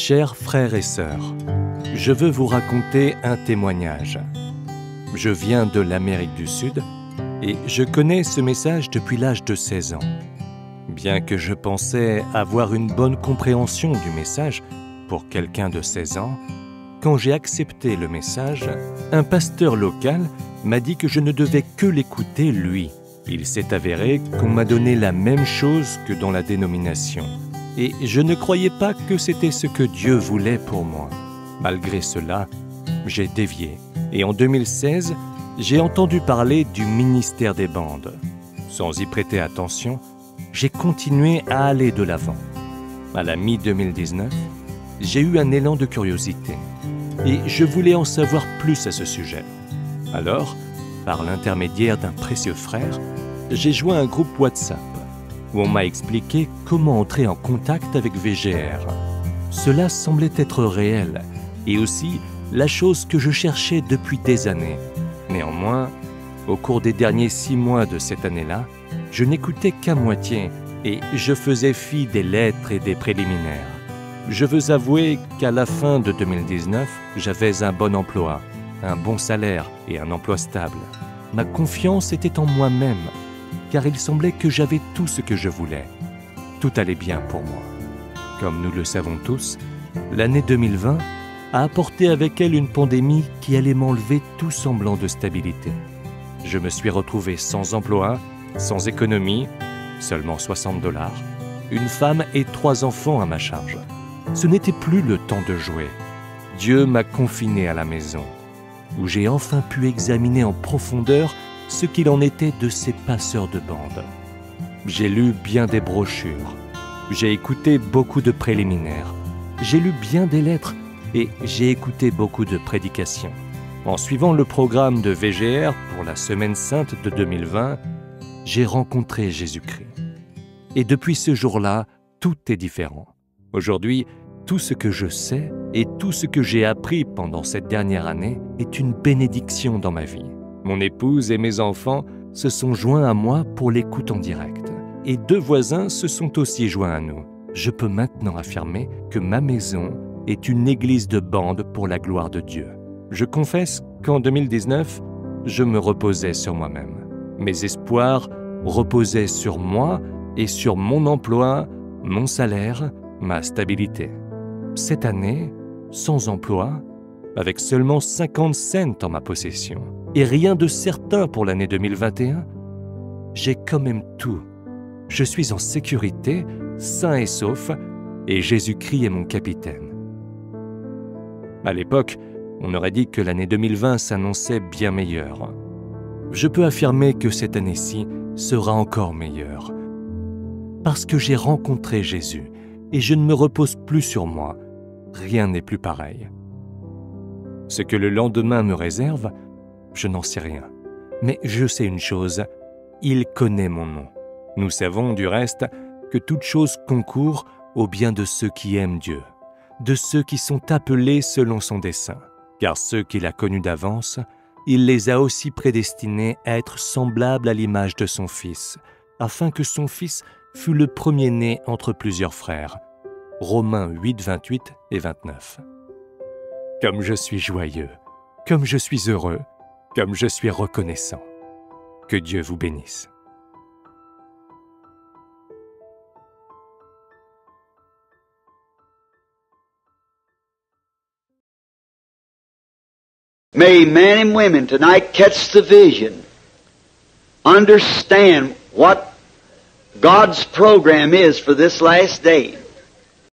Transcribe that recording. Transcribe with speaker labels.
Speaker 1: Chers frères et sœurs, je veux vous raconter un témoignage. Je viens de l'Amérique du Sud et je connais ce message depuis l'âge de 16 ans. Bien que je pensais avoir une bonne compréhension du message pour quelqu'un de 16 ans, quand j'ai accepté le message, un pasteur local m'a dit que je ne devais que l'écouter lui. Il s'est avéré qu'on m'a donné la même chose que dans la dénomination. Et je ne croyais pas que c'était ce que Dieu voulait pour moi. Malgré cela, j'ai dévié. Et en 2016, j'ai entendu parler du ministère des bandes. Sans y prêter attention, j'ai continué à aller de l'avant. À la mi-2019, j'ai eu un élan de curiosité. Et je voulais en savoir plus à ce sujet. Alors, par l'intermédiaire d'un précieux frère, j'ai joint un groupe WhatsApp où on m'a expliqué comment entrer en contact avec VGR. Cela semblait être réel et aussi la chose que je cherchais depuis des années. Néanmoins, au cours des derniers 6 mois de cette année-là, je n'écoutais qu'à moitié et je faisais fi des lettres et des préliminaires. Je veux avouer qu'à la fin de 2019, j'avais un bon emploi, un bon salaire et un emploi stable. Ma confiance était en moi-même, car il semblait que j'avais tout ce que je voulais. Tout allait bien pour moi. Comme nous le savons tous, l'année 2020 a apporté avec elle une pandémie qui allait m'enlever tout semblant de stabilité. Je me suis retrouvé sans emploi, sans économie, seulement $60, une femme et 3 enfants à ma charge. Ce n'était plus le temps de jouer. Dieu m'a confiné à la maison, où j'ai enfin pu examiner en profondeur ce qu'il en était de ces passeurs de bande. J'ai lu bien des brochures, j'ai écouté beaucoup de préliminaires, j'ai lu bien des lettres et j'ai écouté beaucoup de prédications. En suivant le programme de VGR pour la Semaine Sainte de 2020, j'ai rencontré Jésus-Christ. Et depuis ce jour-là, tout est différent. Aujourd'hui, tout ce que je sais et tout ce que j'ai appris pendant cette dernière année est une bénédiction dans ma vie. Mon épouse et mes enfants se sont joints à moi pour l'écoute en direct. Et 2 voisins se sont aussi joints à nous. Je peux maintenant affirmer que ma maison est une église de bande pour la gloire de Dieu. Je confesse qu'en 2019, je me reposais sur moi-même. Mes espoirs reposaient sur moi et sur mon emploi, mon salaire, ma stabilité. Cette année, sans emploi, avec seulement 50 cents en ma possession, et rien de certain pour l'année 2021, j'ai quand même tout. Je suis en sécurité, sain et sauf, et Jésus-Christ est mon capitaine. À l'époque, on aurait dit que l'année 2020 s'annonçait bien meilleure. Je peux affirmer que cette année-ci sera encore meilleure. Parce que j'ai rencontré Jésus, et je ne me repose plus sur moi, rien n'est plus pareil. Ce que le lendemain me réserve, je n'en sais rien. Mais je sais une chose, il connaît mon nom. Nous savons du reste que toute chose concourt au bien de ceux qui aiment Dieu, de ceux qui sont appelés selon son dessein. Car ceux qu'il a connus d'avance, il les a aussi prédestinés à être semblables à l'image de son Fils, afin que son Fils fût le premier-né entre plusieurs frères. Romains 8, 28 et 29. Comme je suis joyeux, comme je suis heureux, comme je suis reconnaissant. Que Dieu vous bénisse.
Speaker 2: May men and women tonight catch the vision, understand what God's program is for this last day.